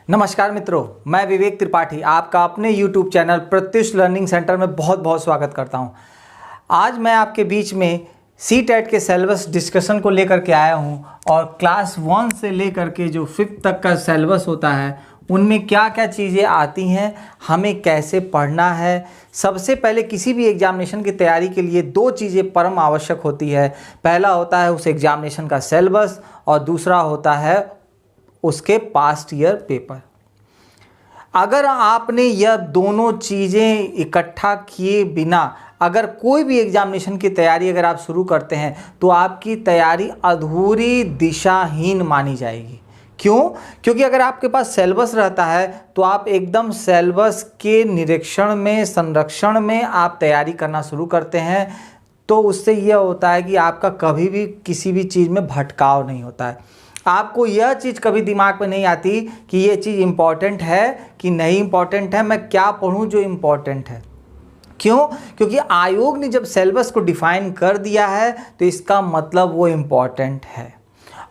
नमस्कार मित्रों, मैं विवेक त्रिपाठी आपका अपने YouTube channel Pratyush learning centre में बहुत बहुत स्वागत करता हूं। आज मैं आपके बीच में CTET के सिलेबस डिस्कशन को लेकर के आया हूं और क्लास 1 से लेकर के जो 5th तक का सिलेबस होता है उनमें क्या क्या चीज़ें आती हैं, हमें कैसे पढ़ना है। सबसे पहले किसी भी एग्जामिनेशन की तैयारी के लिए दो चीज़ें परम आवश्यक होती है। पहला होता है उस एग्जामिनेशन का सिलेबस और दूसरा होता है उसके पास्ट ईयर पेपर। अगर आपने यह दोनों चीज़ें इकट्ठा किए बिना अगर कोई भी एग्जामिनेशन की तैयारी अगर आप शुरू करते हैं तो आपकी तैयारी अधूरी, दिशाहीन मानी जाएगी। क्यों? क्योंकि अगर आपके पास सिलेबस रहता है तो आप एकदम सिलेबस के निरीक्षण में, संरक्षण में आप तैयारी करना शुरू करते हैं, तो उससे यह होता है कि आपका कभी भी किसी भी चीज़ में भटकाव नहीं होता है। आपको यह चीज़ कभी दिमाग में नहीं आती कि ये चीज़ इम्पॉर्टेंट है कि नहीं इम्पॉर्टेंट है, मैं क्या पढ़ूं जो इम्पॉर्टेंट है। क्यों? क्योंकि आयोग ने जब सिलेबस को डिफाइन कर दिया है तो इसका मतलब वो इम्पॉर्टेंट है।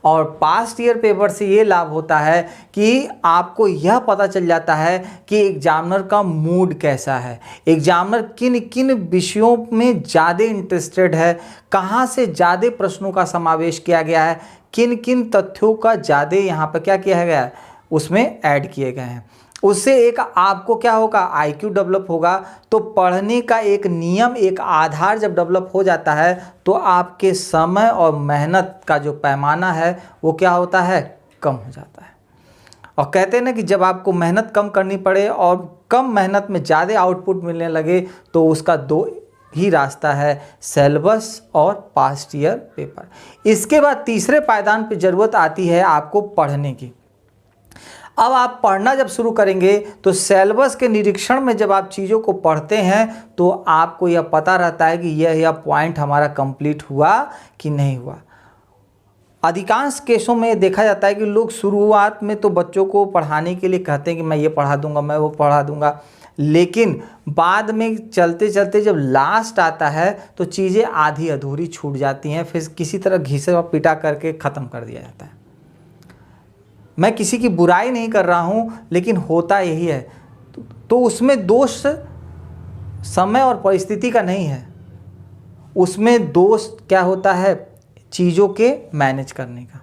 और पास्ट ईयर पेपर से ये लाभ होता है कि आपको यह पता चल जाता है कि एग्जामिनर का मूड कैसा है, एग्जामिनर किन किन विषयों में ज़्यादा इंटरेस्टेड है, कहाँ से ज़्यादा प्रश्नों का समावेश किया गया है, किन किन तथ्यों का ज़्यादा यहाँ पर क्या किया गया है, उसमें ऐड किए गए हैं। उससे एक आपको क्या होगा, IQ डेवलप होगा। तो पढ़ने का एक नियम, एक आधार जब डेवलप हो जाता है तो आपके समय और मेहनत का जो पैमाना है वो क्या होता है, कम हो जाता है। और कहते हैं ना कि जब आपको मेहनत कम करनी पड़े और कम मेहनत में ज़्यादा आउटपुट मिलने लगे तो उसका दो ही रास्ता है, सिलेबस और पास्ट ईयर पेपर। इसके बाद तीसरे पायदान पे ज़रूरत आती है आपको पढ़ने की। अब आप पढ़ना जब शुरू करेंगे तो सिलेबस के निरीक्षण में जब आप चीज़ों को पढ़ते हैं तो आपको यह पता रहता है कि यह पॉइंट हमारा कंप्लीट हुआ कि नहीं हुआ। अधिकांश केसों में देखा जाता है कि लोग शुरुआत में तो बच्चों को पढ़ाने के लिए कहते हैं कि मैं ये पढ़ा दूंगा, मैं वो पढ़ा दूंगा, लेकिन बाद में चलते चलते जब लास्ट आता है तो चीज़ें आधी अधूरी छूट जाती हैं, फिर किसी तरह घिसे पिटा करके ख़त्म कर दिया जाता है। मैं किसी की बुराई नहीं कर रहा हूँ, लेकिन होता यही है। तो उसमें दोष समय और परिस्थिति का नहीं है, उसमें दोष क्या होता है, चीज़ों के मैनेज करने का।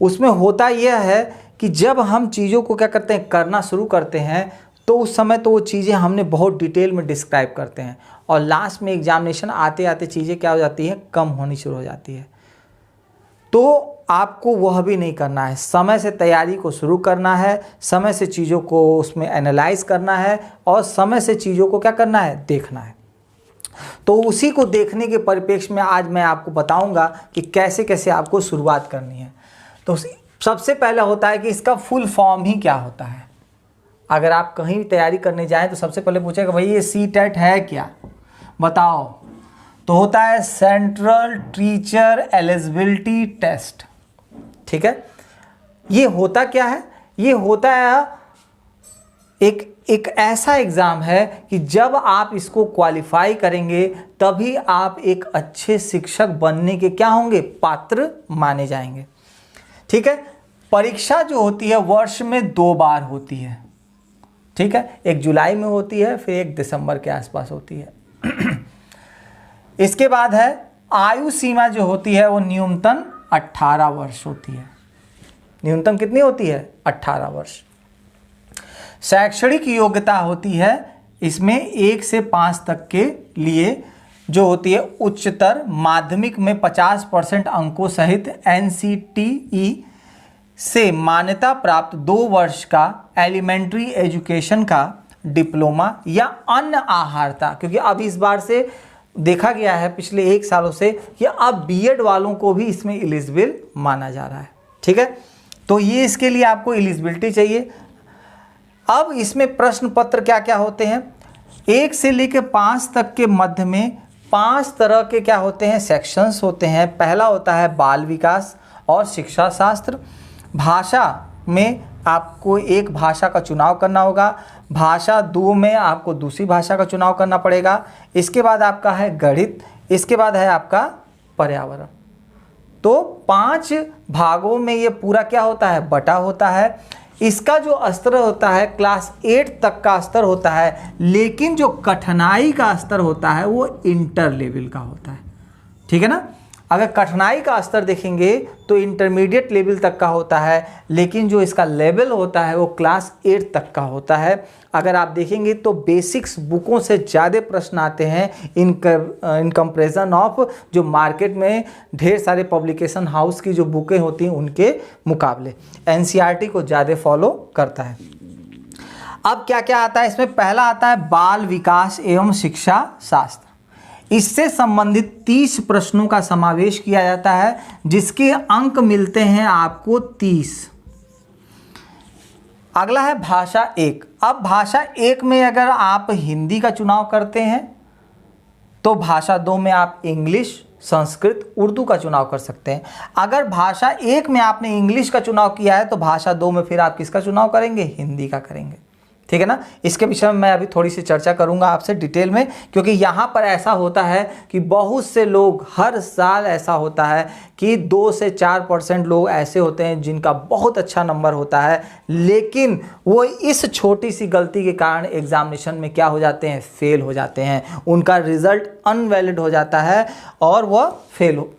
उसमें होता यह है कि जब हम चीज़ों को क्या करते हैं, करना शुरू करते हैं, तो उस समय तो वो चीज़ें हमने बहुत डिटेल में डिस्क्राइब करते हैं और लास्ट में एग्जामिनेशन आते आते चीज़ें क्या हो जाती हैं, कम होनी शुरू हो जाती है। तो आपको वह भी नहीं करना है, समय से तैयारी को शुरू करना है, समय से चीज़ों को उसमें एनालाइज करना है और समय से चीज़ों को क्या करना है, देखना है। तो उसी को देखने के परिप्रेक्ष्य में आज मैं आपको बताऊंगा कि कैसे कैसे आपको शुरुआत करनी है। तो सबसे पहला होता है कि इसका फुल फॉर्म ही क्या होता है। अगर आप कहीं भी तैयारी करने जाएं तो सबसे पहले पूछेगा भाई ये CTET है क्या, बताओ। तो होता है सेंट्रल टीचर एलिजिबिलिटी टेस्ट। ठीक है, ये होता क्या है, ये होता है एक ऐसा एग्ज़ाम है कि जब आप इसको क्वालिफाई करेंगे तभी आप एक अच्छे शिक्षक बनने के क्या होंगे, पात्र माने जाएंगे। ठीक है, परीक्षा जो होती है वर्ष में 2 बार होती है। ठीक है, एक जुलाई में होती है, फिर एक दिसंबर के आसपास होती है। इसके बाद है आयु सीमा जो होती है वो न्यूनतम 18 वर्ष होती है। न्यूनतम कितनी होती है, 18 वर्ष। शैक्षणिक योग्यता होती है इसमें 1 से 5 तक के लिए जो होती है उच्चतर माध्यमिक में 50% अंकों सहित NCTE से मान्यता प्राप्त 2 वर्ष का एलिमेंट्री एजुकेशन का डिप्लोमा या अन्य आहारता। क्योंकि अब इस बार से देखा गया है पिछले 1 सालों से कि अब BEd वालों को भी इसमें एलिजिबल माना जा रहा है। ठीक है, तो ये इसके लिए आपको एलिजिबिलिटी चाहिए। अब इसमें प्रश्न पत्र क्या क्या होते हैं, 1 से लेकर 5 तक के मध्य में 5 तरह के क्या होते हैं, सेक्शंस होते हैं। पहला होता है बाल विकास और शिक्षा शास्त्र। भाषा में आपको एक भाषा का चुनाव करना होगा, भाषा 2 में आपको दूसरी भाषा का चुनाव करना पड़ेगा। इसके बाद आपका है गणित, इसके बाद है आपका पर्यावरण। तो 5 भागों में ये पूरा क्या होता है, बटा होता है। इसका जो स्तर होता है क्लास 8 तक का स्तर होता है, लेकिन जो कठिनाई का स्तर होता है वो इंटर लेवल का होता है। ठीक है ना। अगर कठिनाई का स्तर देखेंगे तो इंटरमीडिएट लेवल तक का होता है, लेकिन जो इसका लेवल होता है वो क्लास 8 तक का होता है। अगर आप देखेंगे तो बेसिक्स बुकों से ज़्यादा प्रश्न आते हैं इन कंपैरिजन ऑफ जो मार्केट में ढेर सारे पब्लिकेशन हाउस की जो बुकें होती हैं उनके मुकाबले एनसीईआरटी को ज़्यादा फॉलो करता है। अब क्या क्या आता है इसमें, पहला आता है बाल विकास एवं शिक्षा शास्त्र। इससे संबंधित 30 प्रश्नों का समावेश किया जाता है, जिसके अंक मिलते हैं आपको 30। अगला है भाषा 1। अब भाषा 1 में अगर आप हिंदी का चुनाव करते हैं तो भाषा 2 में आप इंग्लिश, संस्कृत, उर्दू का चुनाव कर सकते हैं। अगर भाषा 1 में आपने इंग्लिश का चुनाव किया है तो भाषा 2 में फिर आप किसका चुनाव करेंगे, हिंदी का करेंगे। ठीक है ना। इसके विषय में मैं अभी थोड़ी सी चर्चा करूंगा आपसे डिटेल में, क्योंकि यहाँ पर ऐसा होता है कि बहुत से लोग, हर साल ऐसा होता है कि 2 से 4% लोग ऐसे होते हैं जिनका बहुत अच्छा नंबर होता है, लेकिन वो इस छोटी सी गलती के कारण एग्जामिनेशन में क्या हो जाते हैं, फेल हो जाते हैं। उनका रिजल्ट अनवैलिड हो जाता है और वह फेल हो।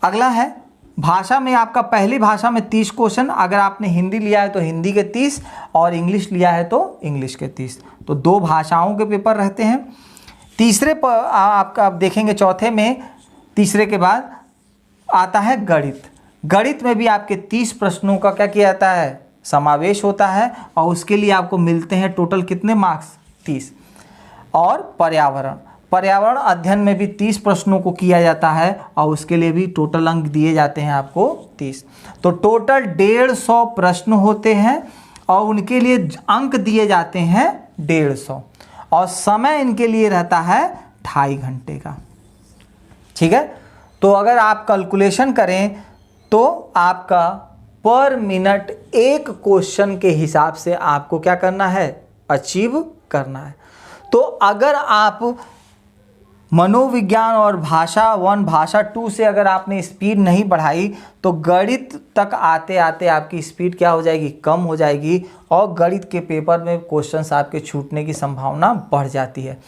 अगला है भाषा में आपका पहली भाषा में 30 क्वेश्चन, अगर आपने हिंदी लिया है तो हिंदी के 30 और इंग्लिश लिया है तो इंग्लिश के 30, तो 2 भाषाओं के पेपर रहते हैं। तीसरे पर आपका आप देखेंगे, चौथे में तीसरे के बाद आता है गणित। गणित में भी आपके 30 प्रश्नों का क्या किया जाता है, समावेश होता है, और उसके लिए आपको मिलते हैं टोटल कितने मार्क्स, 30। और पर्यावरण अध्ययन में भी 30 प्रश्नों को किया जाता है और उसके लिए भी टोटल अंक दिए जाते हैं आपको 30। तो टोटल 150 प्रश्न होते हैं और उनके लिए अंक दिए जाते हैं 150, और समय इनके लिए रहता है 2.5 घंटे का। ठीक है। तो अगर आप कैलकुलेशन करें तो आपका पर मिनट एक क्वेश्चन के हिसाब से आपको क्या करना है, अचीव करना है। तो अगर आप मनोविज्ञान और भाषा 1 भाषा 2 से अगर आपने स्पीड नहीं बढ़ाई तो गणित तक आते आते आपकी स्पीड क्या हो जाएगी, कम हो जाएगी, और गणित के पेपर में क्वेश्चंस आपके छूटने की संभावना बढ़ जाती है।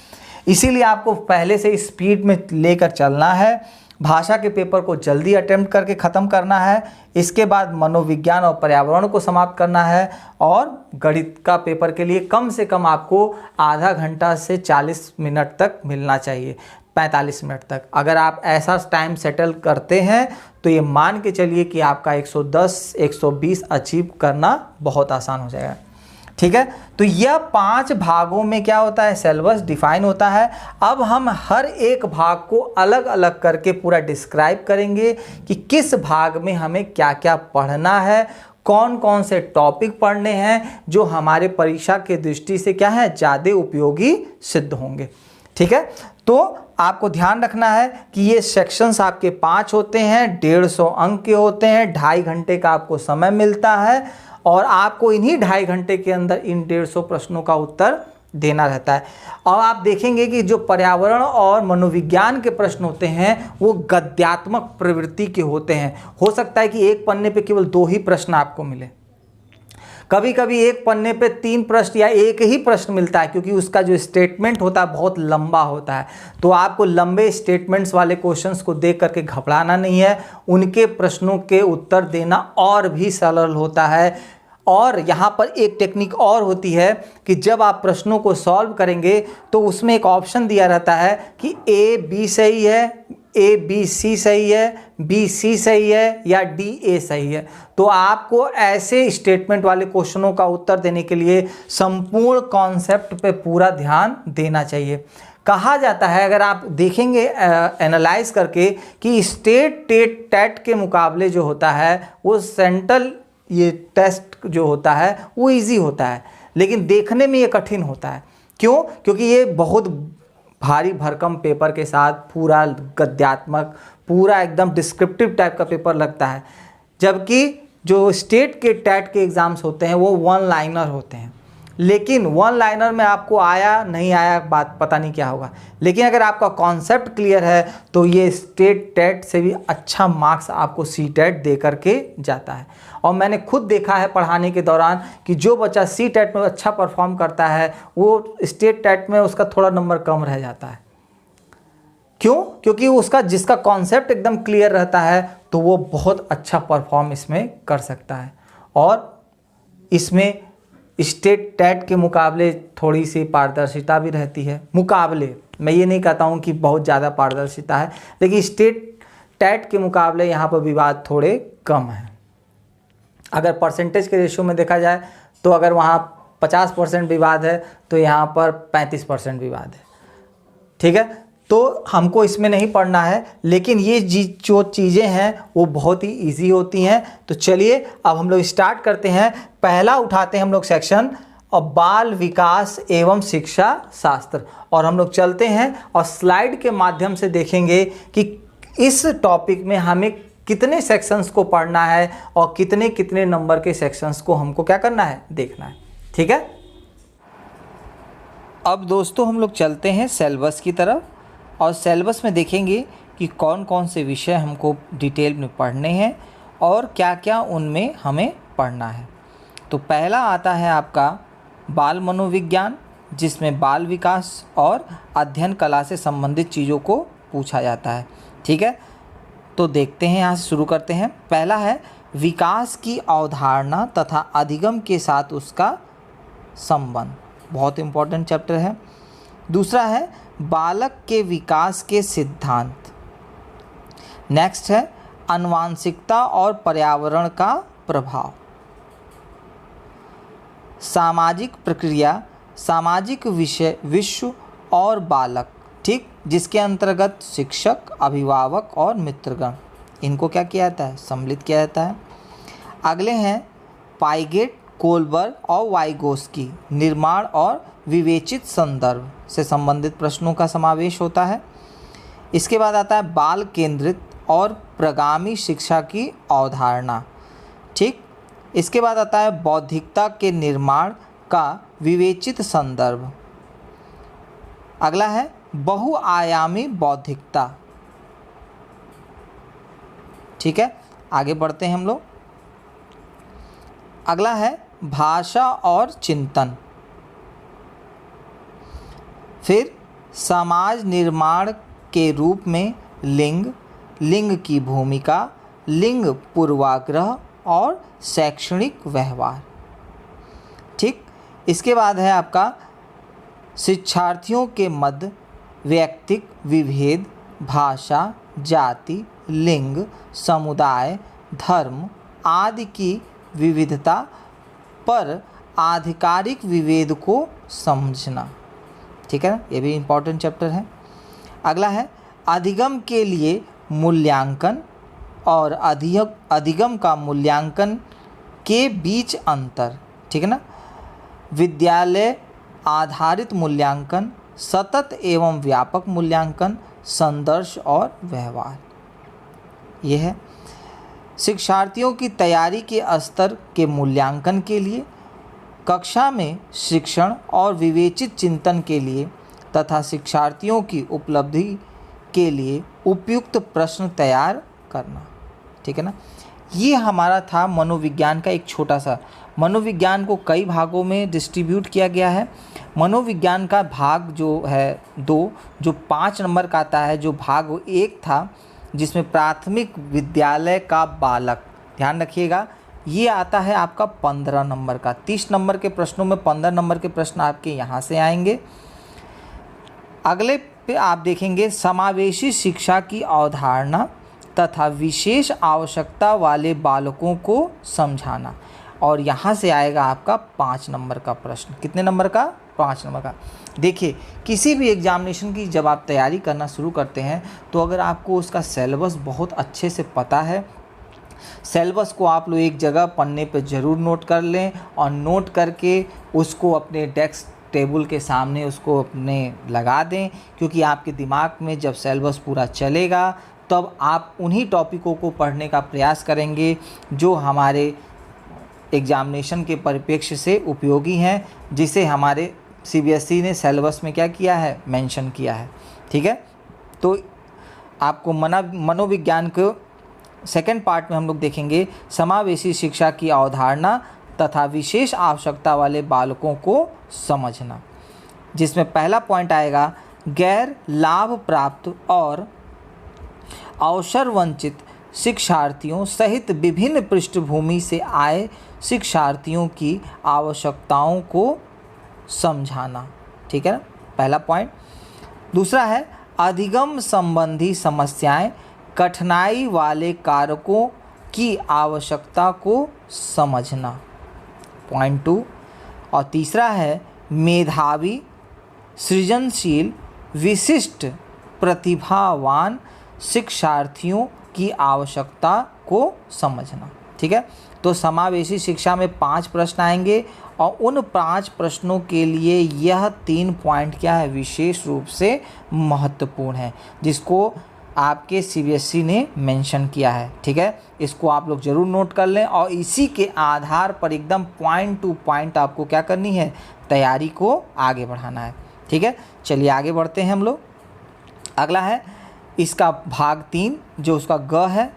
इसीलिए आपको पहले से स्पीड में लेकर चलना है। भाषा के पेपर को जल्दी अटेम्प्ट करके ख़त्म करना है, इसके बाद मनोविज्ञान और पर्यावरण को समाप्त करना है, और गणित का पेपर के लिए कम से कम आपको आधा घंटा से 40 मिनट तक मिलना चाहिए, 45 मिनट तक। अगर आप ऐसा टाइम सेटल करते हैं तो ये मान के चलिए कि आपका 110 120 अचीव करना बहुत आसान हो जाएगा। ठीक है। तो यह 5 भागों में क्या होता है, सिलेबस डिफाइन होता है। अब हम हर एक भाग को अलग अलग करके पूरा डिस्क्राइब करेंगे कि किस भाग में हमें क्या क्या पढ़ना है, कौन कौन से टॉपिक पढ़ने हैं जो हमारे परीक्षा के दृष्टि से क्या है, ज़्यादा उपयोगी सिद्ध होंगे। ठीक है। तो आपको ध्यान रखना है कि ये सेक्शंस आपके 5 होते हैं, 150 अंक के होते हैं, 2.5 घंटे का आपको समय मिलता है, और आपको इन्हीं 2.5 घंटे के अंदर इन 150 प्रश्नों का उत्तर देना रहता है। और आप देखेंगे कि जो पर्यावरण और मनोविज्ञान के प्रश्न होते हैं वो गद्यात्मक प्रवृत्ति के होते हैं। हो सकता है कि एक पन्ने पे केवल 2 ही प्रश्न आपको मिले, कभी कभी एक पन्ने पे 3 प्रश्न या एक ही प्रश्न मिलता है, क्योंकि उसका जो स्टेटमेंट होता है बहुत लंबा होता है। तो आपको लंबे स्टेटमेंट्स वाले क्वेश्चंस को देख करके घबराना नहीं है, उनके प्रश्नों के उत्तर देना और भी सरल होता है। और यहाँ पर एक टेक्निक और होती है कि जब आप प्रश्नों को सॉल्व करेंगे तो उसमें एक ऑप्शन दिया रहता है कि ए बी सही है, ए बी सी सही है, बी सी सही है, या डी ए सही है। तो आपको ऐसे स्टेटमेंट वाले क्वेश्चनों का उत्तर देने के लिए संपूर्ण कॉन्सेप्ट पे पूरा ध्यान देना चाहिए। कहा जाता है, अगर आप देखेंगे एनालाइज करके, कि स्टेट टेट के मुकाबले जो होता है वो सेंट्रल ये टेस्ट जो होता है वो इजी होता है, लेकिन देखने में ये कठिन होता है। क्यों? क्योंकि ये बहुत भारी भरकम पेपर के साथ पूरा गद्यात्मक, पूरा एकदम डिस्क्रिप्टिव टाइप का पेपर लगता है, जबकि जो स्टेट के टैट के एग्ज़ाम्स होते हैं वो 1 लाइनर होते हैं। लेकिन वन लाइनर में आपको आया नहीं आया बात पता नहीं क्या होगा। लेकिन अगर आपका कॉन्सेप्ट क्लियर है तो ये स्टेट टेट से भी अच्छा मार्क्स आपको सी टेट दे करके जाता है। और मैंने खुद देखा है पढ़ाने के दौरान कि जो बच्चा सी टेट में अच्छा परफॉर्म करता है वो स्टेट टेट में उसका थोड़ा नंबर कम रह जाता है। क्यों? क्योंकि उसका जिसका कॉन्सेप्ट एकदम क्लियर रहता है तो वो बहुत अच्छा परफॉर्म इसमें कर सकता है। और इसमें स्टेट टेट के मुकाबले थोड़ी सी पारदर्शिता भी रहती है। मुकाबले, मैं ये नहीं कहता हूँ कि बहुत ज़्यादा पारदर्शिता है, लेकिन स्टेट टेट के मुकाबले यहाँ पर विवाद थोड़े कम हैं। अगर परसेंटेज के रेशियो में देखा जाए तो अगर वहाँ 50% विवाद है तो यहाँ पर 35% विवाद है। ठीक है, तो हमको इसमें नहीं पढ़ना है, लेकिन ये जो चीज़ें हैं वो बहुत ही इजी होती हैं। तो चलिए अब हम लोग स्टार्ट करते हैं। पहला उठाते हैं हम लोग सेक्शन और बाल विकास एवं शिक्षा शास्त्र, और हम लोग चलते हैं और स्लाइड के माध्यम से देखेंगे कि इस टॉपिक में हमें कितने सेक्शंस को पढ़ना है और कितने कितने नंबर के सेक्शंस को हमको क्या करना है, देखना है। ठीक है, अब दोस्तों हम लोग चलते हैं सिलेबस की तरफ, और सिलेबस में देखेंगे कि कौन कौन से विषय हमको डिटेल में पढ़ने हैं और क्या क्या उनमें हमें पढ़ना है। तो पहला आता है आपका बाल मनोविज्ञान, जिसमें बाल विकास और अध्ययन कला से संबंधित चीज़ों को पूछा जाता है। ठीक है, तो देखते हैं, यहाँ से शुरू करते हैं। पहला है विकास की अवधारणा तथा अधिगम के साथ उसका संबंध, बहुत इम्पोर्टेंट चैप्टर है। दूसरा है बालक के विकास के सिद्धांत। नेक्स्ट है आनुवांशिकता और पर्यावरण का प्रभाव। सामाजिक प्रक्रिया, सामाजिक विषय, विश्व और बालक, ठीक, जिसके अंतर्गत शिक्षक, अभिभावक और मित्रगण, इनको क्या किया जाता है, सम्मिलित किया जाता है। अगले हैं पाइगेट, कोलबर्ग और वाइगोस्की, निर्माण और विवेचित संदर्भ से संबंधित प्रश्नों का समावेश होता है। इसके बाद आता है बाल केंद्रित और प्रगामी शिक्षा की अवधारणा। ठीक, इसके बाद आता है बौद्धिकता के निर्माण का विवेचित संदर्भ। अगला है बहुआयामी बौद्धिकता। ठीक है, आगे बढ़ते हैं हम लोग। अगला है भाषा और चिंतन। फिर समाज निर्माण के रूप में लिंग, लिंग की भूमिका, लिंग पूर्वाग्रह और शैक्षणिक व्यवहार। ठीक, इसके बाद है आपका शिक्षार्थियों के मध्य व्यक्तिक विभेद, भाषा, जाति, लिंग, समुदाय, धर्म आदि की विविधता पर आधिकारिक विभेद को समझना। ठीक है ना, ये भी इम्पोर्टेंट चैप्टर है। अगला है अधिगम के लिए मूल्यांकन और अधिगम का मूल्यांकन के बीच अंतर। ठीक है ना, विद्यालय आधारित मूल्यांकन, सतत एवं व्यापक मूल्यांकन, संदर्श और व्यवहार, ये है। शिक्षार्थियों की तैयारी के स्तर के मूल्यांकन के लिए, कक्षा में शिक्षण और विवेचित चिंतन के लिए तथा शिक्षार्थियों की उपलब्धि के लिए उपयुक्त प्रश्न तैयार करना। ठीक है ना, ये हमारा था मनोविज्ञान का एक छोटा सा। मनोविज्ञान को कई भागों में डिस्ट्रीब्यूट किया गया है। मनोविज्ञान का भाग जो है 2, जो 5 नंबर का आता है, जो भाग 1 था जिसमें प्राथमिक विद्यालय का बालक, ध्यान रखिएगा, ये आता है आपका 15 नंबर का। 30 नंबर के प्रश्नों में 15 नंबर के प्रश्न आपके यहाँ से आएंगे। अगले पे आप देखेंगे समावेशी शिक्षा की अवधारणा तथा विशेष आवश्यकता वाले बालकों को समझाना, और यहाँ से आएगा आपका 5 नंबर का प्रश्न। कितने नंबर का? 5 नंबर का। देखिए, किसी भी एग्जामिनेशन की जब आप तैयारी करना शुरू करते हैं तो अगर आपको उसका सिलेबस बहुत अच्छे से पता है, सिलेबस को आप लोग एक जगह पन्ने पे ज़रूर नोट कर लें और नोट करके उसको अपने डेस्क टेबल के सामने उसको अपने लगा दें, क्योंकि आपके दिमाग में जब सिलेबस पूरा चलेगा तब आप उन्हीं टॉपिकों को पढ़ने का प्रयास करेंगे जो हमारे एग्जामिनेशन के परिप्रेक्ष्य से उपयोगी हैं, जिसे हमारे सीबीएसई ने सिलेबस में क्या किया है, मेंशन किया है। ठीक है, तो आपको मनोविज्ञान को सेकंड पार्ट में हम लोग देखेंगे समावेशी शिक्षा की अवधारणा तथा विशेष आवश्यकता वाले बालकों को समझना, जिसमें पहला पॉइंट आएगा गैर लाभ प्राप्त और अवसर वंचित शिक्षार्थियों सहित विभिन्न पृष्ठभूमि से आए शिक्षार्थियों की आवश्यकताओं को समझाना। ठीक है ना, पहला पॉइंट। दूसरा है अधिगम संबंधी समस्याएं, कठिनाई वाले कारकों की आवश्यकता को समझना, पॉइंट 2। और तीसरा है मेधावी, सृजनशील, विशिष्ट, प्रतिभावान शिक्षार्थियों की आवश्यकता को समझना। ठीक है, तो समावेशी शिक्षा में 5 प्रश्न आएंगे और उन 5 प्रश्नों के लिए यह 3 पॉइंट क्या है, विशेष रूप से महत्वपूर्ण है, जिसको आपके सीबीएसई ने मेंशन किया है। ठीक है, इसको आप लोग ज़रूर नोट कर लें और इसी के आधार पर एकदम पॉइंट टू पॉइंट आपको क्या करनी है, तैयारी को आगे बढ़ाना है। ठीक है, चलिए आगे बढ़ते हैं हम लोग। अगला है इसका भाग 3 जो उसका ग है,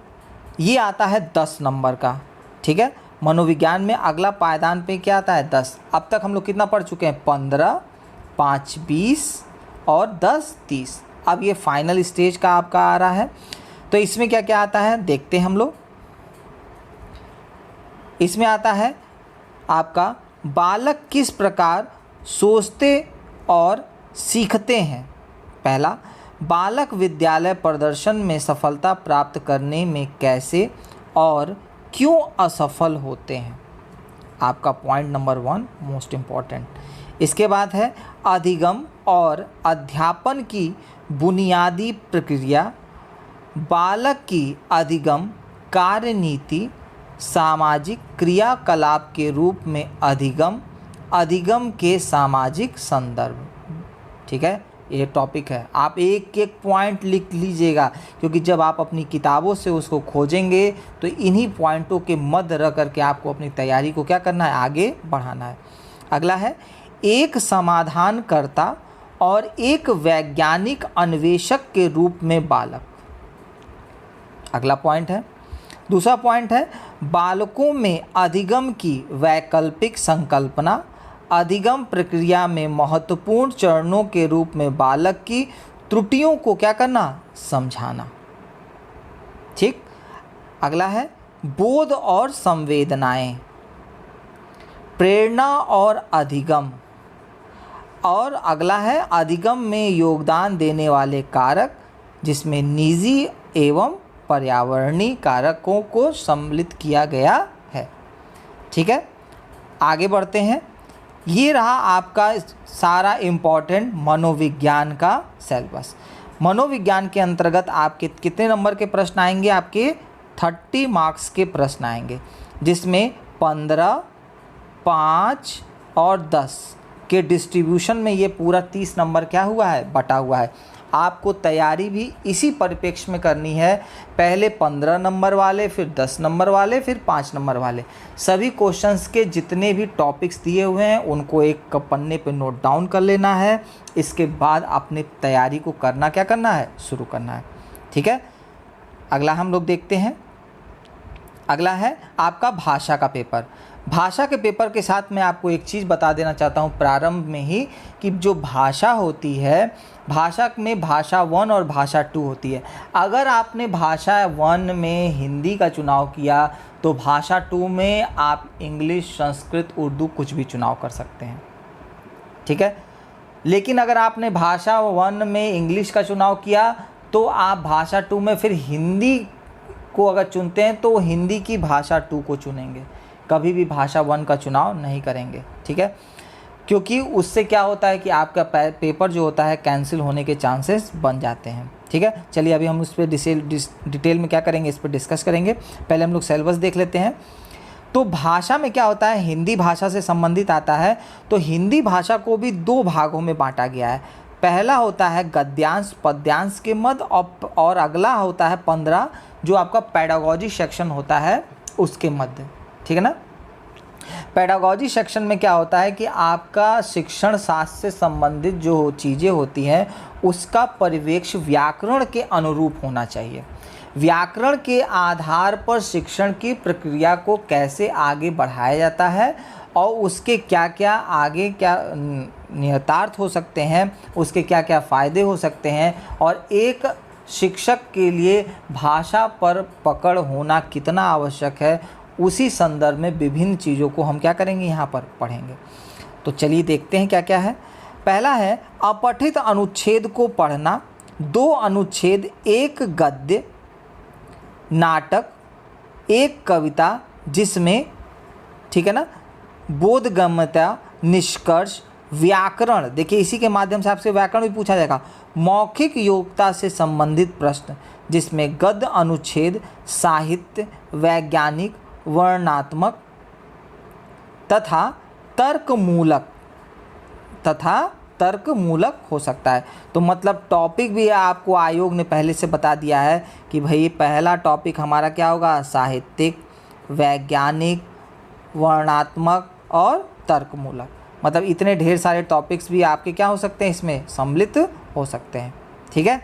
ये आता है 10 नंबर का। ठीक है, मनोविज्ञान में अगला पायदान पे क्या आता है, 10। अब तक हम लोग कितना पढ़ चुके हैं, 15, 5 20 और 10 30। अब ये फाइनल स्टेज का आपका आ रहा है, तो इसमें क्या क्या आता है देखते हैं हम लोग। इसमें आता है आपका बालक किस प्रकार सोचते और सीखते हैं। पहला, बालक विद्यालय प्रदर्शन में सफलता प्राप्त करने में कैसे और क्यों असफल होते हैं, आपका पॉइंट नंबर 1 मोस्ट इम्पॉर्टेंट। इसके बाद है अधिगम और अध्यापन की बुनियादी प्रक्रिया, बालक की अधिगम कार्यनीति, सामाजिक क्रियाकलाप के रूप में अधिगम, अधिगम के सामाजिक संदर्भ। ठीक है, ये टॉपिक है, आप एक एक पॉइंट लिख लीजिएगा, क्योंकि जब आप अपनी किताबों से उसको खोजेंगे तो इन्हीं पॉइंटों के मध्य रख करके आपको अपनी तैयारी को क्या करना है, आगे बढ़ाना है। अगला है एक समाधानकर्ता और एक वैज्ञानिक अन्वेषक के रूप में बालक, अगला पॉइंट है। दूसरा पॉइंट है बालकों में अधिगम की वैकल्पिक संकल्पना, अधिगम प्रक्रिया में महत्वपूर्ण चरणों के रूप में बालक की त्रुटियों को क्या करना, समझाना। ठीक, अगला है बोध और संवेदनाएं, प्रेरणा और अधिगम, और अगला है अधिगम में योगदान देने वाले कारक, जिसमें निजी एवं पर्यावरणीय कारकों को सम्मिलित किया गया है। ठीक है, आगे बढ़ते हैं। ये रहा आपका सारा इम्पॉर्टेंट मनोविज्ञान का सिलेबस। मनोविज्ञान के अंतर्गत आपके कितने नंबर के प्रश्न आएंगे, आपके 30 मार्क्स के प्रश्न आएंगे, जिसमें 15, 5 और 10 के डिस्ट्रीब्यूशन में ये पूरा 30 नंबर क्या हुआ है, बटा हुआ है। आपको तैयारी भी इसी परिप्रेक्ष्य में करनी है, पहले 15 नंबर वाले, फिर 10 नंबर वाले, फिर 5 नंबर वाले। सभी क्वेश्चंस के जितने भी टॉपिक्स दिए हुए हैं उनको एक पन्ने पे नोट डाउन कर लेना है। इसके बाद अपनी तैयारी को करना क्या करना है, शुरू करना है। ठीक है, अगला हम लोग देखते हैं। अगला है आपका भाषा का पेपर। भाषा के पेपर के साथ मैं आपको एक चीज़ बता देना चाहता हूँ प्रारंभ में ही, कि जो भाषा होती है, भाषा में भाषा 1 और भाषा 2 होती है। अगर आपने भाषा 1 में हिंदी का चुनाव किया तो भाषा 2 में आप इंग्लिश, संस्कृत, उर्दू कुछ भी चुनाव कर सकते हैं। ठीक है, लेकिन अगर आपने भाषा 1 में इंग्लिश का चुनाव किया तो आप भाषा 2 में फिर हिंदी को अगर चुनते हैं तो हिंदी की भाषा 2 को चुनेंगे, कभी भी भाषा 1 का चुनाव नहीं करेंगे। ठीक है, क्योंकि उससे क्या होता है कि आपका पेपर जो होता है कैंसिल होने के चांसेस बन जाते हैं। ठीक है, चलिए अभी हम उस पर डिटेल में क्या करेंगे, इस पर डिस्कस करेंगे। पहले हम लोग सिलेबस देख लेते हैं। तो भाषा में क्या होता है, हिंदी भाषा से संबंधित आता है, तो हिंदी भाषा को भी 2 भागों में बांटा गया है। पहला होता है गद्यांश पद्यांश के मध्य, और अगला होता है 15 जो आपका पेडागॉजी सेक्शन होता है उसके मध्य। ठीक है ना, पेडागॉजी सेक्शन में क्या होता है कि आपका शिक्षण शास्त्र से संबंधित जो चीज़ें होती हैं उसका परिवेक्ष व्याकरण के अनुरूप होना चाहिए। व्याकरण के आधार पर शिक्षण की प्रक्रिया को कैसे आगे बढ़ाया जाता है और उसके क्या क्या आगे क्या निहितार्थ हो सकते हैं, उसके क्या क्या फ़ायदे हो सकते हैं, और एक शिक्षक के लिए भाषा पर पकड़ होना कितना आवश्यक है, उसी संदर्भ में विभिन्न चीज़ों को हम क्या करेंगे यहाँ पर पढ़ेंगे। तो चलिए देखते हैं क्या क्या है। पहला है अपठित अनुच्छेद को पढ़ना। 2 अनुच्छेद, 1 गद्य नाटक, 1 कविता जिसमें, ठीक है ना, बोधगम्यता, निष्कर्ष, व्याकरण, देखिए इसी के माध्यम से आपसे व्याकरण भी पूछा जाएगा, मौखिक योग्यता से संबंधित प्रश्न जिसमें गद्य अनुच्छेद, साहित्य, वैज्ञानिक, वर्णनात्मक तथा तर्कमूलक हो सकता है। तो मतलब टॉपिक भी आपको आयोग ने पहले से बता दिया है कि भाई पहला टॉपिक हमारा क्या होगा, साहित्यिक, वैज्ञानिक, वर्णनात्मक और तर्कमूलक। मतलब इतने ढेर सारे टॉपिक्स भी आपके क्या हो सकते हैं, इसमें सम्मिलित हो सकते हैं। ठीक है,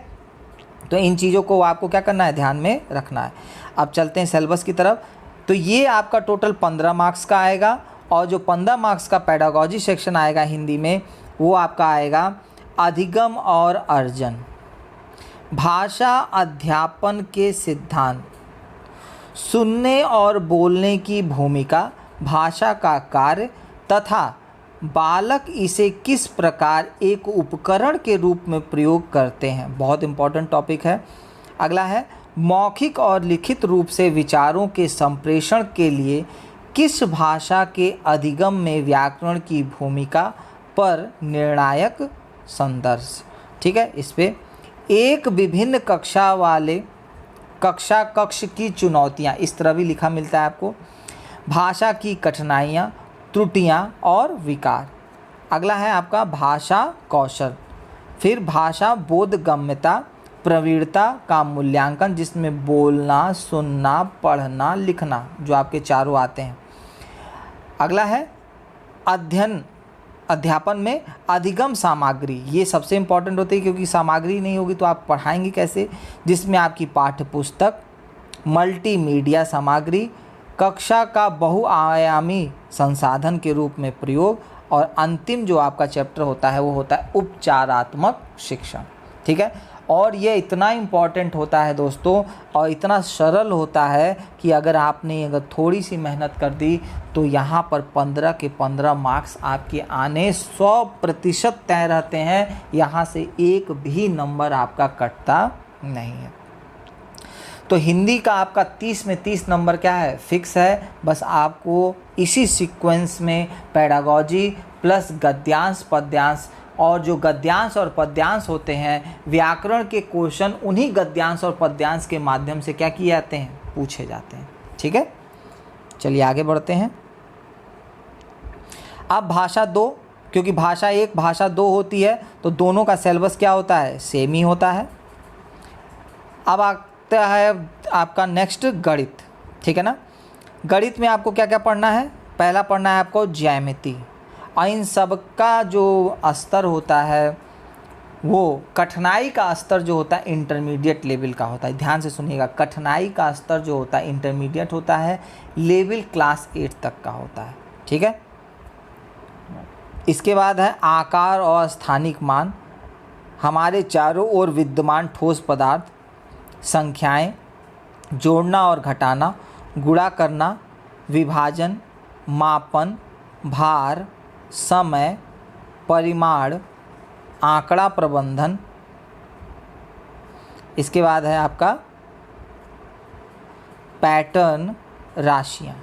तो इन चीज़ों को आपको क्या करना है, ध्यान में रखना है। अब चलते हैं सिलेबस की तरफ। तो ये आपका टोटल 15 मार्क्स का आएगा, और जो 15 मार्क्स का पेडागॉजी सेक्शन आएगा हिंदी में, वो आपका आएगा अधिगम और अर्जन, भाषा अध्यापन के सिद्धांत, सुनने और बोलने की भूमिका, भाषा का कार्य तथा बालक इसे किस प्रकार एक उपकरण के रूप में प्रयोग करते हैं। बहुत इंपॉर्टेंट टॉपिक है। अगला है मौखिक और लिखित रूप से विचारों के संप्रेषण के लिए किस भाषा के अधिगम में व्याकरण की भूमिका पर निर्णायक संदर्भ। ठीक है, इस पे एक विभिन्न कक्ष की चुनौतियाँ, इस तरह भी लिखा मिलता है आपको, भाषा की कठिनाइयाँ, त्रुटियाँ और विकार। अगला है आपका भाषा कौशल, फिर भाषा बोधगम्यता, प्रवीणता का मूल्यांकन जिसमें बोलना, सुनना, पढ़ना, लिखना, जो आपके चारों आते हैं। अगला है अध्यापन में अधिगम सामग्री, ये सबसे इम्पॉर्टेंट होती है क्योंकि सामग्री नहीं होगी तो आप पढ़ाएंगे कैसे, जिसमें आपकी पाठ्य पुस्तक, मल्टीमीडिया सामग्री, कक्षा का बहुआयामी संसाधन के रूप में प्रयोग, और अंतिम जो आपका चैप्टर होता है वो होता है उपचारात्मक शिक्षण। ठीक है, और ये इतना इम्पॉर्टेंट होता है दोस्तों, और इतना सरल होता है कि अगर थोड़ी सी मेहनत कर दी तो यहाँ पर 15 के 15 मार्क्स आपके आने 100% तय रहते हैं। यहाँ से एक भी नंबर आपका कटता नहीं है। तो हिंदी का आपका 30 में 30 नंबर क्या है, फिक्स है। बस आपको इसी सीक्वेंस में पेडागॉजी प्लस गद्यांश पद्यांश, और जो गद्यांश और पद्यांश होते हैं, व्याकरण के क्वेश्चन उन्हीं गद्यांश और पद्यांश के माध्यम से क्या किए जाते हैं, पूछे जाते हैं। ठीक है, चलिए आगे बढ़ते हैं। अब भाषा 2, क्योंकि भाषा 1 भाषा 2 होती है तो दोनों का सिलेबस क्या होता है, सेम ही होता है। अब आता है आपका नेक्स्ट गणित। ठीक है ना, गणित में आपको क्या क्या पढ़ना है, पहला पढ़ना है आपको ज्यामिति, और इन सब का जो स्तर होता है वो कठिनाई का स्तर जो होता है इंटरमीडिएट लेवल का होता है। ध्यान से सुनिएगा, कठिनाई का स्तर जो होता है इंटरमीडिएट होता है, लेवल क्लास 8 तक का होता है। ठीक है, इसके बाद है आकार और स्थानिक मान, हमारे चारों ओर विद्यमान ठोस पदार्थ, संख्याएं, जोड़ना और घटाना, गुणा करना, विभाजन, मापन, भार, समय, परिमाण, आंकड़ा प्रबंधन। इसके बाद है आपका पैटर्न, राशियाँ।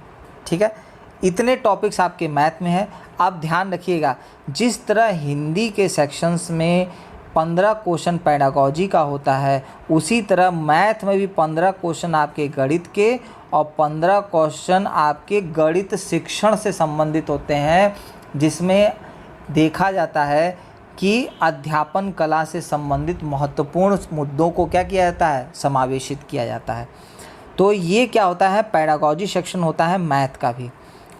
ठीक है, इतने टॉपिक्स आपके मैथ में है। आप ध्यान रखिएगा, जिस तरह हिंदी के सेक्शंस में 15 क्वेश्चन पेडागॉजी का होता है, उसी तरह मैथ में भी 15 क्वेश्चन आपके गणित के और 15 क्वेश्चन आपके गणित शिक्षण से संबंधित होते हैं, जिसमें देखा जाता है कि अध्यापन कला से संबंधित महत्वपूर्ण मुद्दों को क्या किया जाता है, समावेशित किया जाता है। तो ये क्या होता है, पेडागॉजी सेक्शन होता है मैथ का भी।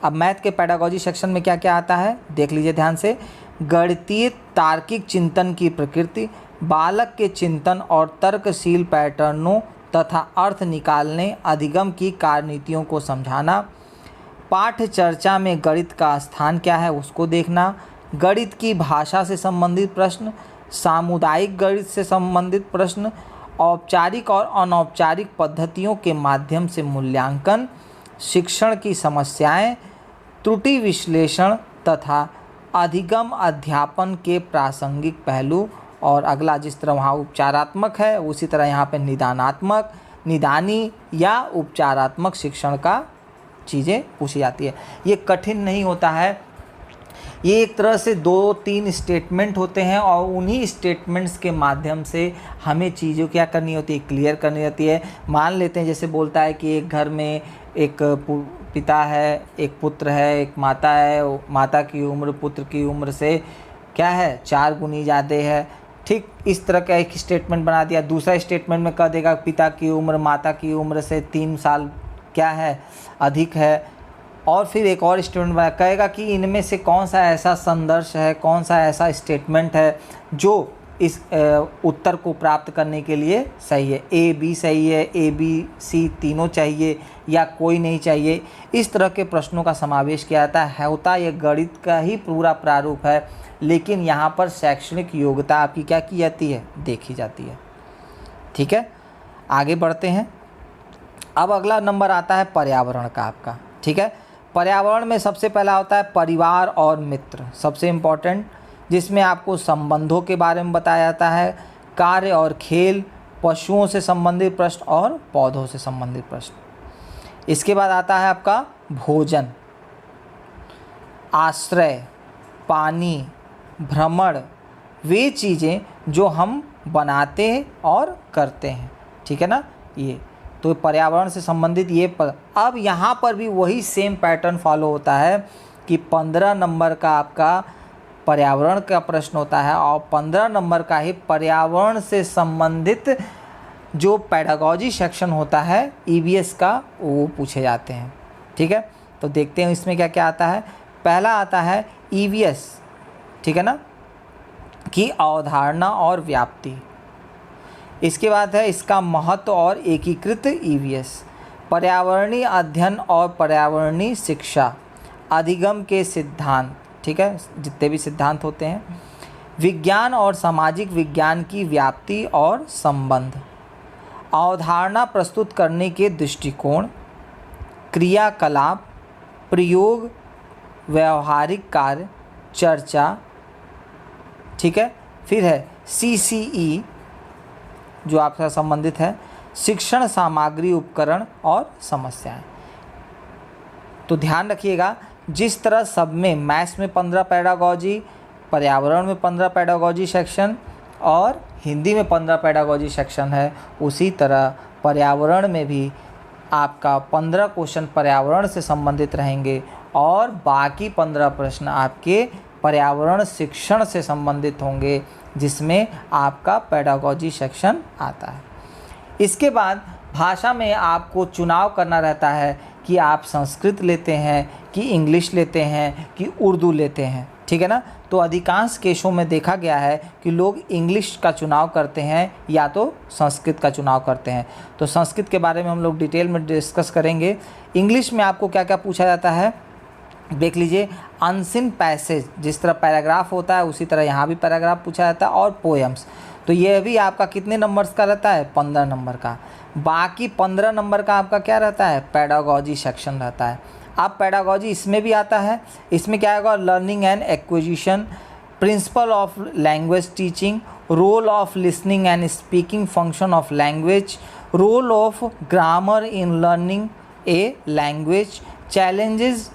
अब मैथ के पेडागोजी सेक्शन में क्या क्या आता है देख लीजिए ध्यान से। गणितीय तार्किक चिंतन की प्रकृति, बालक के चिंतन और तर्कशील पैटर्नों तथा अर्थ निकालने, अधिगम की कार्यनीतियों को समझाना, पाठ्य चर्चा में गणित का स्थान क्या है उसको देखना, गणित की भाषा से संबंधित प्रश्न, सामुदायिक गणित से संबंधित प्रश्न, औपचारिक और अनौपचारिक पद्धतियों के माध्यम से मूल्यांकन, शिक्षण की समस्याएं, त्रुटि विश्लेषण तथा अधिगम अध्यापन के प्रासंगिक पहलू। और अगला जिस तरह वहाँ उपचारात्मक है उसी तरह यहाँ पे निदानात्मक, निदानी या उपचारात्मक शिक्षण का चीज़ें पूछी जाती है। ये कठिन नहीं होता है, ये एक तरह से 2-3 स्टेटमेंट होते हैं और उन्हीं स्टेटमेंट्स के माध्यम से हमें चीज़ों क्या करनी होती है, क्लियर करनी होती है। मान लेते हैं जैसे बोलता है कि एक घर में एक पिता है, एक पुत्र है, एक माता है, माता की उम्र पुत्र की उम्र से क्या है 4 गुनी ज़्यादा है। ठीक इस तरह का एक स्टेटमेंट बना दिया। दूसरा स्टेटमेंट में कह देगा पिता की उम्र माता की उम्र से 3 साल क्या है अधिक है। और फिर एक और स्टेटमेंट बना कहेगा कि इनमें से कौन सा ऐसा संदर्भ है, कौन सा ऐसा स्टेटमेंट है जो इस उत्तर को प्राप्त करने के लिए सही है। ए बी सही है, ए बी सी तीनों चाहिए या कोई नहीं चाहिए। इस तरह के प्रश्नों का समावेश किया जाता है। होता यह गणित का ही पूरा प्रारूप है, लेकिन यहाँ पर शैक्षणिक योग्यता आपकी क्या की जाती है, देखी जाती है। ठीक है, आगे बढ़ते हैं। अब अगला नंबर आता है पर्यावरण का आपका। ठीक है, पर्यावरण में सबसे पहला होता है परिवार और मित्र, सबसे इम्पोर्टेंट, जिसमें आपको संबंधों के बारे में बताया जाता है, कार्य और खेल, पशुओं से संबंधित प्रश्न और पौधों से संबंधित प्रश्न। इसके बाद आता है आपका भोजन, आश्रय, पानी, भ्रमण, वे चीज़ें जो हम बनाते हैं और करते हैं। ठीक है ना, ये तो पर्यावरण से संबंधित ये अब यहाँ पर भी वही सेम पैटर्न फॉलो होता है कि 15 नंबर का आपका पर्यावरण का प्रश्न होता है और 15 नंबर का ही पर्यावरण से संबंधित जो पेडागोजी सेक्शन होता है ईवीएस का वो पूछे जाते हैं। ठीक है, तो देखते हैं इसमें क्या क्या आता है। पहला आता है ईवीएस, ठीक है ना, की अवधारणा और व्याप्ति। इसके बाद है इसका महत्व और एकीकृत ईवीएस, पर्यावरणीय अध्ययन और पर्यावरणीय शिक्षा, अधिगम के सिद्धांत, ठीक है, जितने भी सिद्धांत होते हैं, विज्ञान और सामाजिक विज्ञान की व्याप्ति और संबंध, अवधारणा प्रस्तुत करने के दृष्टिकोण, क्रियाकलाप, प्रयोग, व्यवहारिक कार्य, चर्चा। ठीक है, फिर है सीसीई जो आपसे संबंधित है, शिक्षण सामग्री, उपकरण और समस्याएं। तो ध्यान रखिएगा, जिस तरह सब में मैथ्स में 15 पेडागोजी, पर्यावरण में 15 पेडागोजी सेक्शन और हिंदी में 15 पेडागोजी सेक्शन है, उसी तरह पर्यावरण में भी आपका 15 क्वेश्चन पर्यावरण से संबंधित रहेंगे और बाकी 15 प्रश्न आपके पर्यावरण शिक्षण से संबंधित होंगे, जिसमें आपका पेडागोजी सेक्शन आता है। इसके बाद भाषा में आपको चुनाव करना रहता है कि आप संस्कृत लेते हैं कि इंग्लिश लेते हैं कि उर्दू लेते हैं। ठीक है ना, तो अधिकांश केसों में देखा गया है कि लोग इंग्लिश का चुनाव करते हैं या तो संस्कृत का चुनाव करते हैं। तो संस्कृत के बारे में हम लोग डिटेल में डिस्कस करेंगे। इंग्लिश में आपको क्या क्या पूछा जाता है देख लीजिए। अनसीन पैसेज, जिस तरह पैराग्राफ होता है उसी तरह यहाँ भी पैराग्राफ पूछा जाता है, और पोएम्स। तो ये भी आपका कितने नंबर्स का रहता है, 15 नंबर का। बाकी 15 नंबर का आपका क्या रहता है, पेडागोजी सेक्शन रहता है। अब पेडागोजी इसमें भी आता है, इसमें क्या होगा, learning and acquisition, principle of language teaching, role of listening and speaking function of language, role of grammar in learning a language, challenges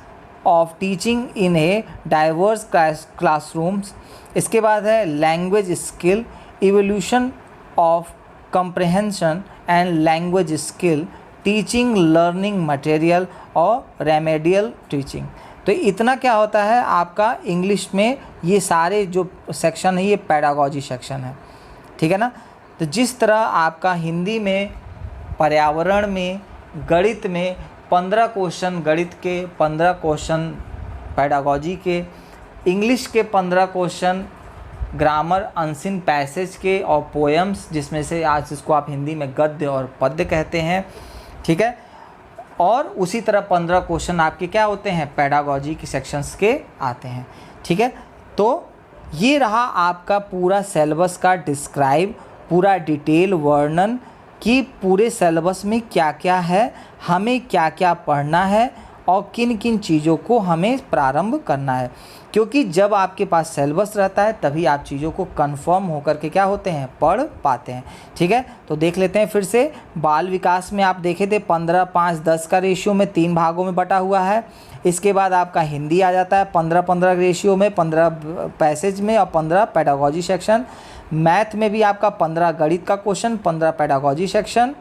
of teaching in a diverse classrooms. इसके बाद है language skill, evolution of comprehension and language skill, teaching learning material और remedial teaching. तो इतना क्या होता है आपका इंग्लिश में, ये सारे जो सेक्शन है ये पेडागोजी सेक्शन है। ठीक है ना, तो जिस तरह आपका हिंदी में, पर्यावरण में, गणित में 15 क्वेश्चन गणित के, 15 क्वेश्चन पेडागॉजी के, इंग्लिश के 15 क्वेश्चन, ग्रामर, अनसीन पैसेज के और पोएम्स, जिसमें से आज इसको आप हिंदी में गद्य और पद्य कहते हैं, ठीक है। और उसी तरह 15 क्वेश्चन आपके क्या होते हैं, पेडागॉजी के सेक्शंस के आते हैं, ठीक है। तो ये रहा आपका पूरा सिलेबस का डिस्क्राइब, पूरा डिटेल वर्णन कि पूरे सिलेबस में क्या क्या है, हमें क्या क्या पढ़ना है और किन किन चीज़ों को हमें प्रारंभ करना है। क्योंकि जब आपके पास सिलेबस रहता है तभी आप चीज़ों को कंफर्म होकर के क्या होते हैं, पढ़ पाते हैं, ठीक है। तो देख लेते हैं फिर से। बाल विकास में आप देखे थे 15, 5, 10 का रेशियो में 3 भागों में बटा हुआ है। इसके बाद आपका हिंदी आ जाता है 15-15 रेशियो में, 15 पैसेज में और 15 पेडागॉजी सेक्शन। मैथ में भी आपका 15 गणित का क्वेश्चन, 15 पेडागॉजी सेक्शन।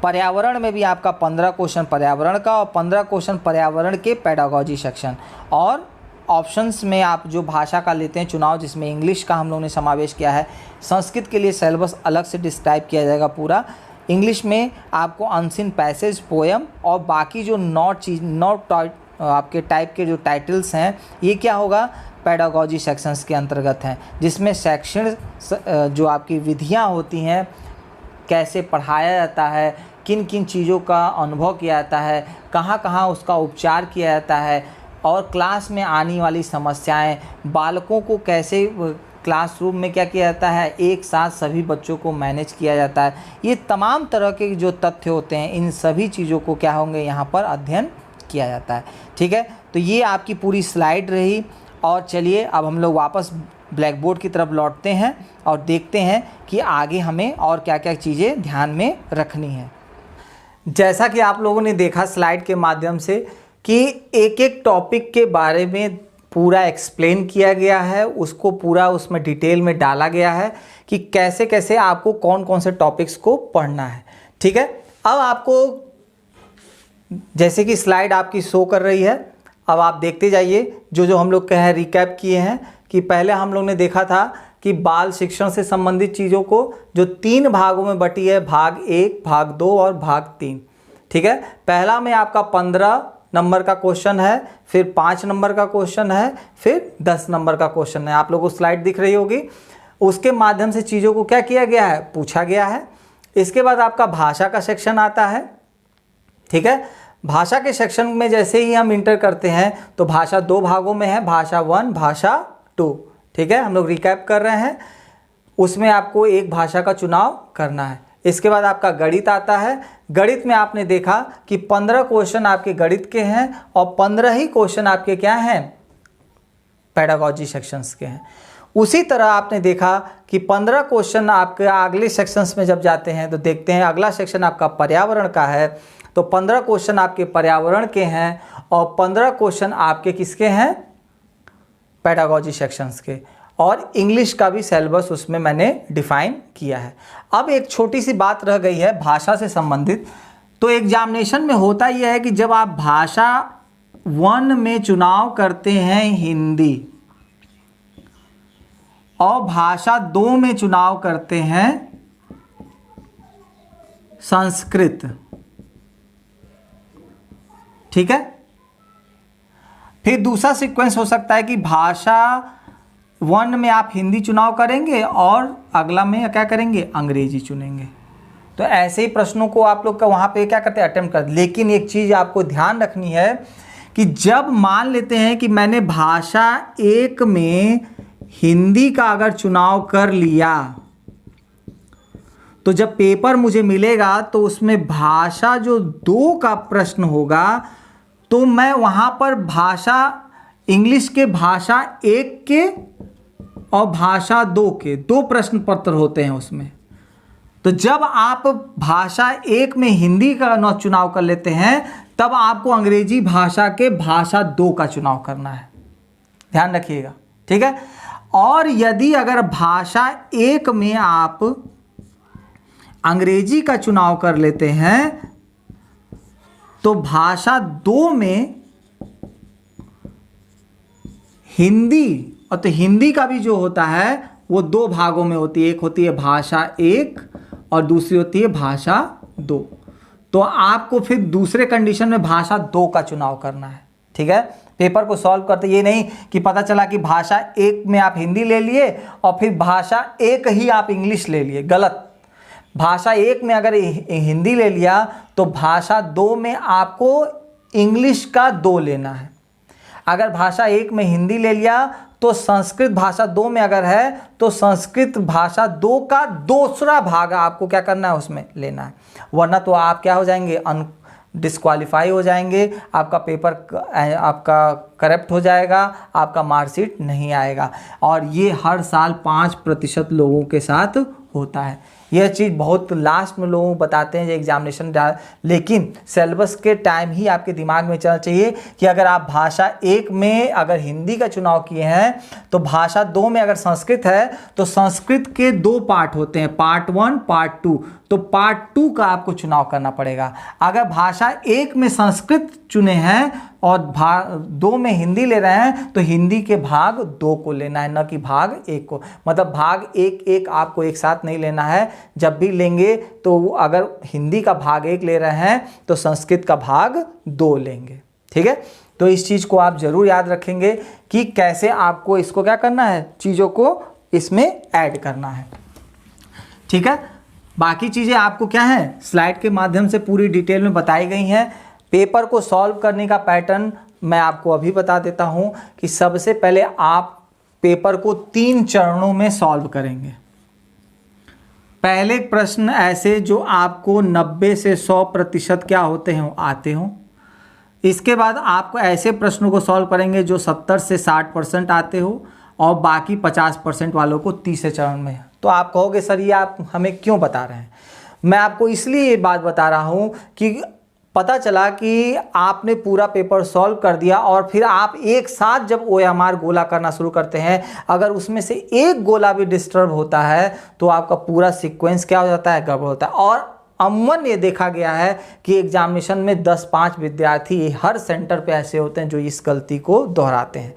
पर्यावरण में भी आपका 15 क्वेश्चन पर्यावरण का और 15 क्वेश्चन पर्यावरण के पेडागॉजी सेक्शन। और ऑप्शंस में आप जो भाषा का लेते हैं चुनाव, जिसमें इंग्लिश का हम लोगों ने समावेश किया है। संस्कृत के लिए सिलेबस अलग से डिस्क्राइब किया जाएगा पूरा। इंग्लिश में आपको अनसीन पैसेज, पोएम और बाकी जो नॉट आपके टाइप के जो टाइटल्स हैं, ये क्या होगा, पेडागॉजी सेक्शंस के अंतर्गत हैं, जिसमें सेक्शन जो आपकी विधियाँ होती हैं, कैसे पढ़ाया जाता है, किन किन चीज़ों का अनुभव किया जाता है, कहाँ कहाँ उसका उपचार किया जाता है और क्लास में आने वाली समस्याएं, बालकों को कैसे क्लासरूम में क्या किया जाता है, एक साथ सभी बच्चों को मैनेज किया जाता है। ये तमाम तरह के जो तथ्य होते हैं, इन सभी चीज़ों को क्या होंगे यहाँ पर अध्ययन किया जाता है, ठीक है। तो ये आपकी पूरी स्लाइड रही। और चलिए अब हम लोग वापस ब्लैक बोर्ड की तरफ लौटते हैं और देखते हैं कि आगे हमें और क्या क्या चीज़ें ध्यान में रखनी है। जैसा कि आप लोगों ने देखा स्लाइड के माध्यम से कि एक एक टॉपिक के बारे में पूरा एक्सप्लेन किया गया है, उसको पूरा उसमें डिटेल में डाला गया है कि कैसे कैसे आपको कौन कौन से टॉपिक्स को पढ़ना है, ठीक है। अब आपको जैसे कि स्लाइड आपकी शो कर रही है, अब आप देखते जाइए जो जो हम लोग कहे रिकैप किए हैं कि पहले हम लोग ने देखा था कि बाल शिक्षण से संबंधित चीज़ों को जो 3 भागों में बटी है, भाग 1, भाग 2 और भाग 3, ठीक है। पहला में आपका 15 नंबर का क्वेश्चन है, फिर 5 नंबर का क्वेश्चन है, फिर 10 नंबर का क्वेश्चन है। आप लोगों को स्लाइड दिख रही होगी। उसके माध्यम से चीज़ों को क्या किया गया है, पूछा गया है। इसके बाद आपका भाषा का सेक्शन आता है, ठीक है। भाषा के सेक्शन में जैसे ही हम इंटर करते हैं तो भाषा 2 भागों में है, भाषा 1, भाषा 2, ठीक है। हम लोग रिकैप कर रहे हैं, उसमें आपको एक भाषा का चुनाव करना है। इसके बाद आपका गणित आता है। गणित में आपने देखा कि 15 क्वेश्चन आपके गणित के हैं और 15 ही क्वेश्चन आपके क्या हैं, पेडागॉजी सेक्शंस के हैं। उसी तरह आपने देखा कि 15 क्वेश्चन आपके अगले सेक्शंस में जब जाते हैं तो देखते हैं अगला सेक्शन आपका पर्यावरण का है, तो 15 क्वेश्चन आपके पर्यावरण के हैं और 15 क्वेश्चन आपके किसके हैं, पेडागॉजी सेक्शंस के। और इंग्लिश का भी सिलेबस उसमें मैंने डिफाइन किया है। अब एक छोटी सी बात रह गई है भाषा से संबंधित। तो एग्जामिनेशन में होता यह है कि जब आप भाषा 1 में चुनाव करते हैं हिंदी और भाषा 2 में चुनाव करते हैं संस्कृत, ठीक है। फिर दूसरा सीक्वेंस हो सकता है कि भाषा 1 में आप हिंदी चुनाव करेंगे और अगला में क्या करेंगे, अंग्रेजी चुनेंगे। तो ऐसे ही प्रश्नों को आप लोग का वहाँ पे क्या करते हैं, अटेम्प्ट करते। लेकिन एक चीज़ आपको ध्यान रखनी है कि जब मान लेते हैं कि मैंने भाषा 1 में हिंदी का अगर चुनाव कर लिया तो जब पेपर मुझे मिलेगा तो उसमें भाषा जो 2 का प्रश्न होगा तो मैं वहाँ पर भाषा इंग्लिश के भाषा 1 के और भाषा 2 के 2 प्रश्न पत्र होते हैं उसमें। तो जब आप भाषा 1 में हिंदी का चुनाव कर लेते हैं तब आपको अंग्रेजी भाषा के भाषा 2 का चुनाव करना है, ध्यान रखिएगा, ठीक है। और यदि अगर भाषा 1 में आप अंग्रेजी का चुनाव कर लेते हैं तो भाषा 2 में हिंदी, और तो हिंदी का भी जो होता है वो 2 भागों में होती है, एक होती है भाषा 1 और दूसरी होती है भाषा 2। तो आपको फिर दूसरे कंडीशन में भाषा 2 का चुनाव करना है। ठीक है, पेपर को सॉल्व करते ये नहीं कि पता चला कि भाषा 1 में आप हिंदी ले लिए और फिर भाषा 1 ही आप इंग्लिश ले लिए, गलत। भाषा 1 में अगर हिंदी ले लिया तो भाषा 2 में आपको इंग्लिश का 2 लेना है। अगर भाषा 1 में हिंदी ले लिया तो संस्कृत भाषा 2 में अगर है तो संस्कृत भाषा 2 का दूसरा भाग आपको क्या करना है, उसमें लेना है, वरना तो आप क्या हो जाएंगे, डिस्क्वालीफाई हो जाएंगे, आपका पेपर आपका करप्ट हो जाएगा, आपका मार्कशीट नहीं आएगा। और ये हर साल 5% लोगों के साथ होता है। यह चीज़ बहुत लास्ट में लोगों को बताते हैं एग्जामिनेशन, लेकिन सिलेबस के टाइम ही आपके दिमाग में चलना चाहिए कि अगर आप भाषा 1 में अगर हिंदी का चुनाव किए हैं तो भाषा 2 में अगर संस्कृत है तो संस्कृत के 2 पार्ट होते हैं, पार्ट 1 पार्ट 2, तो पार्ट 2 का आपको चुनाव करना पड़ेगा। अगर भाषा 1 में संस्कृत चुने हैं और 2 में हिंदी ले रहे हैं तो हिंदी के भाग 2 को लेना है, न कि भाग 1 को। मतलब भाग 1 आपको एक साथ नहीं लेना है, जब भी लेंगे तो अगर हिंदी का भाग 1 ले रहे हैं तो संस्कृत का भाग 2 लेंगे। ठीक है, तो इस चीज़ को आप जरूर याद रखेंगे कि कैसे आपको इसको क्या करना है, चीज़ों को इसमें ऐड करना है। ठीक है, बाकी चीज़ें आपको क्या है, स्लाइड के माध्यम से पूरी डिटेल में बताई गई हैं। पेपर को सॉल्व करने का पैटर्न मैं आपको अभी बता देता हूं कि सबसे पहले आप पेपर को 3 चरणों में सॉल्व करेंगे। पहले प्रश्न ऐसे जो आपको 90 से 100% क्या होते हैं, आते हों। इसके बाद आपको ऐसे प्रश्नों को सॉल्व करेंगे जो 70 से 60% आते हो और बाकी 50% वालों को तीसरे चरण में। तो आप कहोगे सर ये आप हमें क्यों बता रहे हैं? मैं आपको इसलिए ये बात बता रहा हूँ कि पता चला कि आपने पूरा पेपर सॉल्व कर दिया और फिर आप एक साथ जब OMR गोला करना शुरू करते हैं, अगर उसमें से एक गोला भी डिस्टर्ब होता है तो आपका पूरा सीक्वेंस क्या हो जाता है, गड़बड़ होता है। और अमूमन ये देखा गया है कि एग्जामिनेशन में 10-5 विद्यार्थी हर सेंटर पे ऐसे होते हैं जो इस गलती को दोहराते हैं।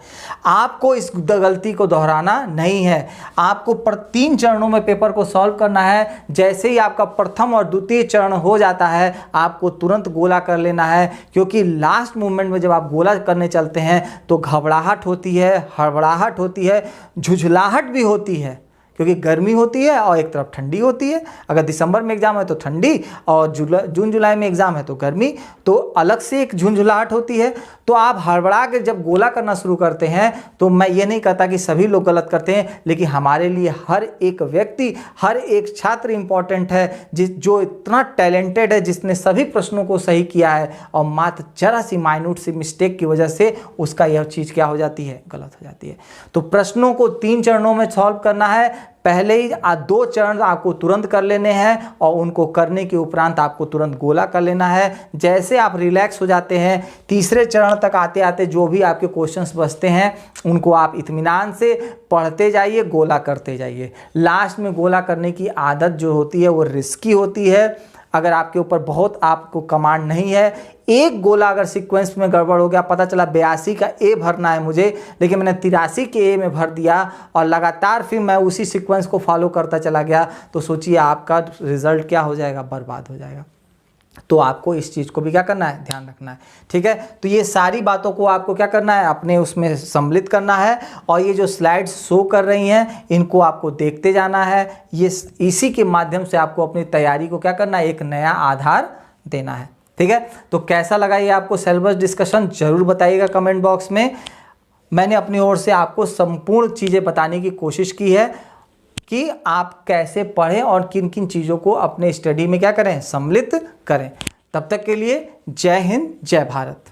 आपको इस गलती को दोहराना नहीं है, आपको 3 चरणों में पेपर को सॉल्व करना है। जैसे ही आपका प्रथम और द्वितीय चरण हो जाता है आपको तुरंत गोला कर लेना है, क्योंकि लास्ट मोमेंट में जब आप गोला करने चलते हैं तो घबराहट होती है, हड़बड़ाहट होती है, झुझलाहट भी होती है, क्योंकि गर्मी होती है और एक तरफ ठंडी होती है। अगर दिसंबर में एग्जाम है तो ठंडी और जून जुलाई में एग्जाम है तो गर्मी, तो अलग से एक झुंझुलाहट होती है। तो आप हड़बड़ा के जब गोला करना शुरू करते हैं, तो मैं ये नहीं कहता कि सभी लोग गलत करते हैं, लेकिन हमारे लिए हर एक व्यक्ति, हर एक छात्र इंपॉर्टेंट है जो इतना टैलेंटेड है, जिसने सभी प्रश्नों को सही किया है और मात्र जरा सी माइन्यूट सी मिस्टेक की वजह से उसका यह चीज़ क्या हो जाती है, गलत हो जाती है। तो प्रश्नों को 3 चरणों में सॉल्व करना है। पहले ही 2 चरण आपको तुरंत कर लेने हैं और उनको करने के उपरांत आपको तुरंत गोला कर लेना है। जैसे आप रिलैक्स हो जाते हैं, तीसरे चरण तक आते आते जो भी आपके क्वेश्चंस बचते हैं उनको आप इत्मीनान से पढ़ते जाइए, गोला करते जाइए। लास्ट में गोला करने की आदत जो होती है वो रिस्की होती है। अगर आपके ऊपर बहुत आपको कमांड नहीं है, एक गोला अगर सीक्वेंस में गड़बड़ हो गया, पता चला 82 का ए भरना है मुझे, लेकिन मैंने 83 के ए में भर दिया और लगातार फिर मैं उसी सीक्वेंस को फॉलो करता चला गया, तो सोचिए आपका रिजल्ट क्या हो जाएगा, बर्बाद हो जाएगा। तो आपको इस चीज़ को भी क्या करना है, ध्यान रखना है। ठीक है, तो ये सारी बातों को आपको क्या करना है, अपने उसमें सम्मिलित करना है। और ये जो स्लाइड्स शो कर रही हैं इनको आपको देखते जाना है। ये इसी के माध्यम से आपको अपनी तैयारी को क्या करना है, एक नया आधार देना है। ठीक है, तो कैसा लगा ये आपको सिलेबस डिस्कशन, जरूर बताइएगा कमेंट बॉक्स में। मैंने अपनी ओर से आपको संपूर्ण चीज़ें बताने की कोशिश की है कि आप कैसे पढ़ें और किन किन चीज़ों को अपने स्टडी में क्या करें, सम्मिलित करें। तब तक के लिए जय हिंद, जय भारत।